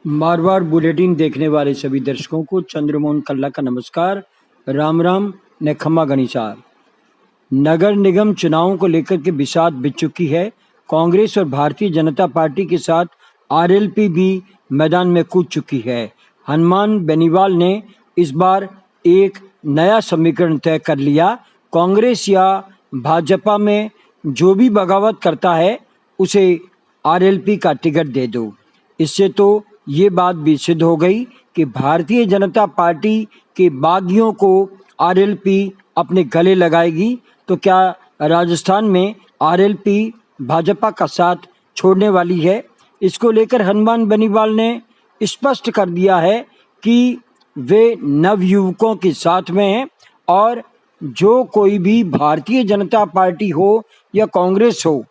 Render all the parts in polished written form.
Marwar bulletin देखने वाले सभी दर्शकों को चंद्रमोहन कल्ला का नमस्कार। राम राम ने खम्मा गणिसार। नगर निगम चुनावों को लेकर के बिसात बिछ चुकी है। कांग्रेस और भारतीय जनता पार्टी के साथ आरएलपी भी मैदान में कूद चुकी है। हनुमान बेनीवाल ने इस बार एक नया समीकरण तय कर लिया। कांग्रेस या भाजपा में जो भी बगावत करता है उसे आरएलपी का टिकट दे दो। इससे तो ये बात भी सिद्ध हो गई कि भारतीय जनता पार्टी के बागियों को आरएलपी अपने गले लगाएगी। तो क्या राजस्थान में आरएलपी भाजपा का साथ छोड़ने वाली है? इसको लेकर हनुमान बेनीवाल ने स्पष्ट कर दिया है कि वे नवयुवकों के साथ में हैं और जो कोई भी भारतीय जनता पार्टी हो या कांग्रेस हो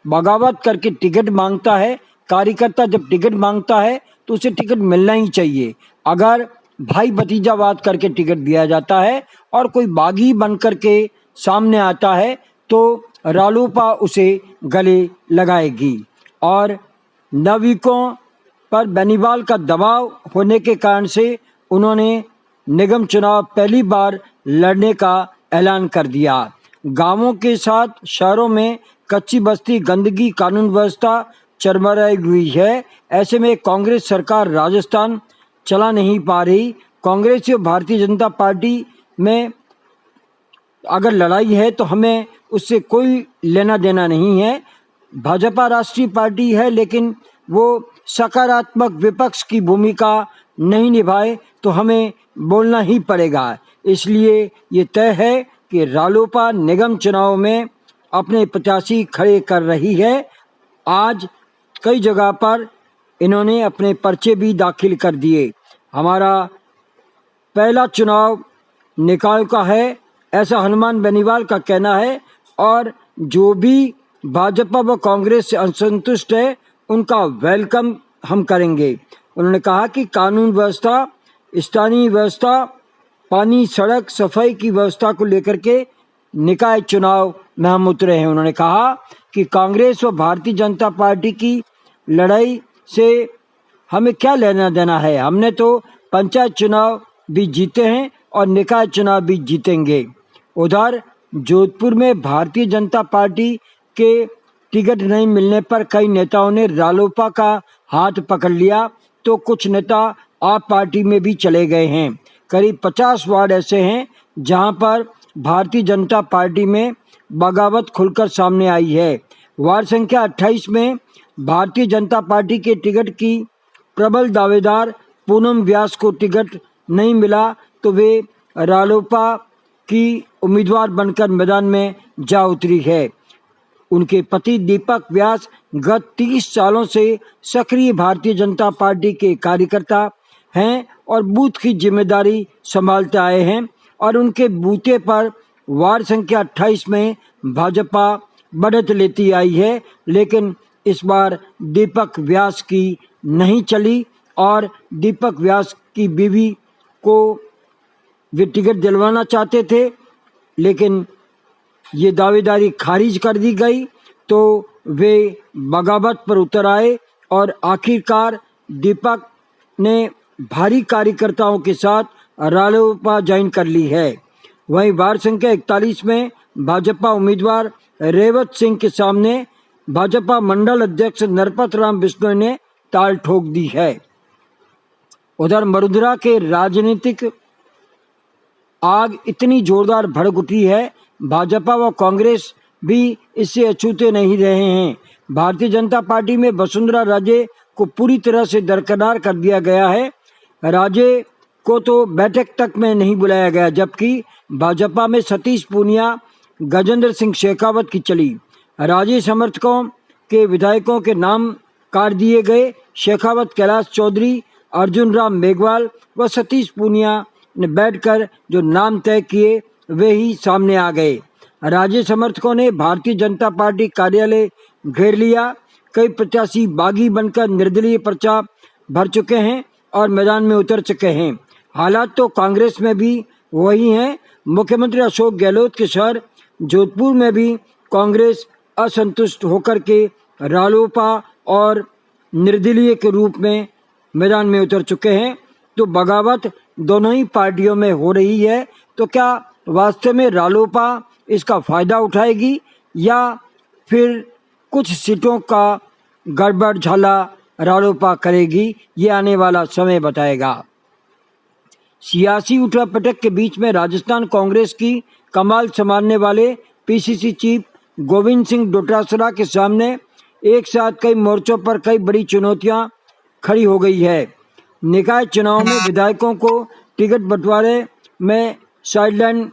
बगावत करके टिकट मांगता है, कार्यकर्ता जब टिकट मांगता है तो उसे टिकट मिलना ही चाहिए। अगर भाई भतीजावाद करके टिकट दिया जाता है और कोई बागी बन करके सामने आता है तो रालोपा उसे गले लगाएगी। और नवयुवकों पर बेनीवाल का दबाव होने के कारण से उन्होंने निगम चुनाव पहली बार लड़ने का ऐलान कर दिया। गांवों के साथ शहरों में कच्ची बस्ती, गंदगी, कानून व्यवस्था चरमराई हुई है। ऐसे में कांग्रेस सरकार राजस्थान चला नहीं पा रही। कांग्रेस और भारतीय जनता पार्टी में अगर लड़ाई है तो हमें उससे कोई लेना देना नहीं है। भाजपा राष्ट्रीय पार्टी है लेकिन वो सकारात्मक विपक्ष की भूमिका नहीं निभाए तो हमें बोलना ही पड़ेगा। इसलिए ये तय है कि रालोपा निगम चुनाव में अपने प्रत्याशी खड़े कर रही है। आज कई जगह पर इन्होंने अपने पर्चे भी दाखिल कर दिए। हमारा पहला चुनाव निकाय का है, ऐसा हनुमान बेनीवाल का कहना है। और जो भी भाजपा व कांग्रेस से असंतुष्ट है उनका वेलकम हम करेंगे। उन्होंने कहा कि कानून व्यवस्था, स्थानीय व्यवस्था, पानी, सड़क, सफाई की व्यवस्था को लेकर के निकाय चुनाव में हम उतरे हैं। उन्होंने कहा कि कांग्रेस व भारतीय जनता पार्टी की लड़ाई से हमें क्या लेना देना है। हमने तो पंचायत चुनाव भी जीते हैं और निकाय चुनाव भी जीतेंगे। उधर जोधपुर में भारतीय जनता पार्टी के टिकट नहीं मिलने पर कई नेताओं ने रालोपा का हाथ पकड़ लिया तो कुछ नेता आप पार्टी में भी चले गए हैं। करीब 50 वार्ड ऐसे हैं जहां पर भारतीय जनता पार्टी में बगावत खुलकर सामने आई है। वार्ड संख्या 28 में भारतीय जनता पार्टी के टिकट की प्रबल दावेदार पूनम व्यास को टिकट नहीं मिला तो वे रालोपा की उम्मीदवार बनकर मैदान में जा उतरी है। उनके पति दीपक व्यास गत 30 सालों से सक्रिय भारतीय जनता पार्टी के कार्यकर्ता हैं और बूथ की जिम्मेदारी संभालते आए हैं और उनके बूते पर वार्ड संख्या 28 में भाजपा बढ़त लेती आई है। लेकिन इस बार दीपक व्यास की नहीं चली और दीपक व्यास की बीवी को वे टिकट दिलवाना चाहते थे लेकिन ये दावेदारी खारिज कर दी गई तो वे बगावत पर उतर आए और आखिरकार दीपक ने भारी कार्यकर्ताओं के साथ रालोपा ज्वाइन कर ली है। वहीं वार्ड संख्या 41 में भाजपा उम्मीदवार रेवत सिंह के सामने भाजपा मंडल अध्यक्ष नरपत राम बिश्नोई ने ताल ठोक दी है। उधर मरुधरा के राजनीतिक आग इतनी जोरदार भड़क उठी है, भाजपा व कांग्रेस भी इससे अछूते नहीं रहे हैं। भारतीय जनता पार्टी में वसुंधरा राजे को पूरी तरह से दरकिनार कर दिया गया है। राजे को तो बैठक तक में नहीं बुलाया गया, जबकि भाजपा में सतीश पूनिया, गजेंद्र सिंह शेखावत की चली। राजे समर्थकों के विधायकों के नाम काट दिए गए। शेखावत, कैलाश चौधरी, अर्जुन राम मेघवाल व सतीश पूनिया ने बैठकर जो नाम तय किए वे ही सामने आ गए। राजे समर्थकों ने भारतीय जनता पार्टी कार्यालय घेर लिया। कई प्रत्याशी बागी बनकर निर्दलीय पर्चा भर चुके हैं और मैदान में उतर चुके हैं। हालात तो कांग्रेस में भी वही हैं। मुख्यमंत्री अशोक गहलोत के शहर जोधपुर में भी कांग्रेस असंतुष्ट होकर के रालोपा और निर्दलीय के रूप में मैदान में उतर चुके हैं। तो बगावत दोनों ही पार्टियों में हो रही है। तो क्या वास्तव में रालोपा इसका फायदा उठाएगी या फिर कुछ सीटों का गड़बड़ झाला रालोपा करेगी, ये आने वाला समय बताएगा। सियासी उठापटक के बीच में राजस्थान कांग्रेस की कमान संभालने वाले पीसीसी चीफ गोविंद सिंह डोटासरा के सामने एक साथ कई मोर्चों पर कई बड़ी चुनौतियां खड़ी हो गई है। निकाय चुनाव में विधायकों को टिकट बंटवारे में साइडलाइन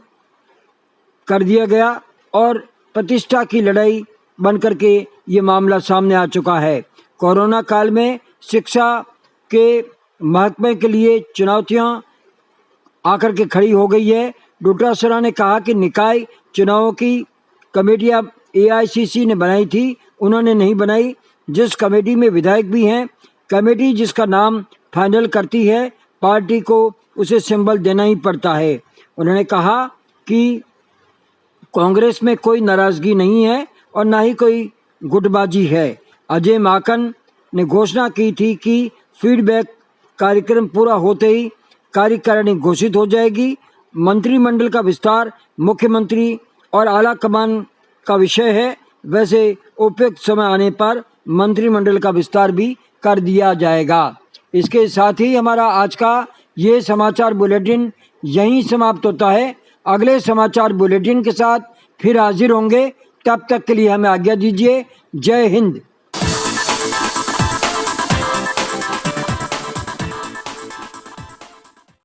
कर दिया गया और प्रतिष्ठा की लड़ाई बनकर के ये मामला सामने आ चुका है। कोरोना काल में शिक्षा के महकमे के लिए चुनौतियां आकर के खड़ी हो गई है। डोटासरा ने कहा कि निकाय चुनावों की कमेटियां एआईसीसी ने बनाई थी, उन्होंने नहीं बनाई। जिस कमेटी में विधायक भी हैं, कमेटी जिसका नाम फाइनल करती है, पार्टी को उसे सिंबल देना ही पड़ता है। उन्होंने कहा कि कांग्रेस में कोई नाराजगी नहीं है और ना ही कोई गुटबाजी है। अजय माकन ने घोषणा की थी कि फीडबैक कार्यक्रम पूरा होते ही कार्यकारिणी घोषित हो जाएगी। मंत्रिमंडल का विस्तार मुख्यमंत्री और आला कमान का विषय है। वैसे उपयुक्त समय आने पर मंत्रिमंडल का विस्तार भी कर दिया जाएगा। इसके साथ ही हमारा आज का ये समाचार बुलेटिन यहीं समाप्त होता है। अगले समाचार बुलेटिन के साथ फिर हाजिर होंगे। तब तक के लिए हमें आज्ञा दीजिए। जय हिंद।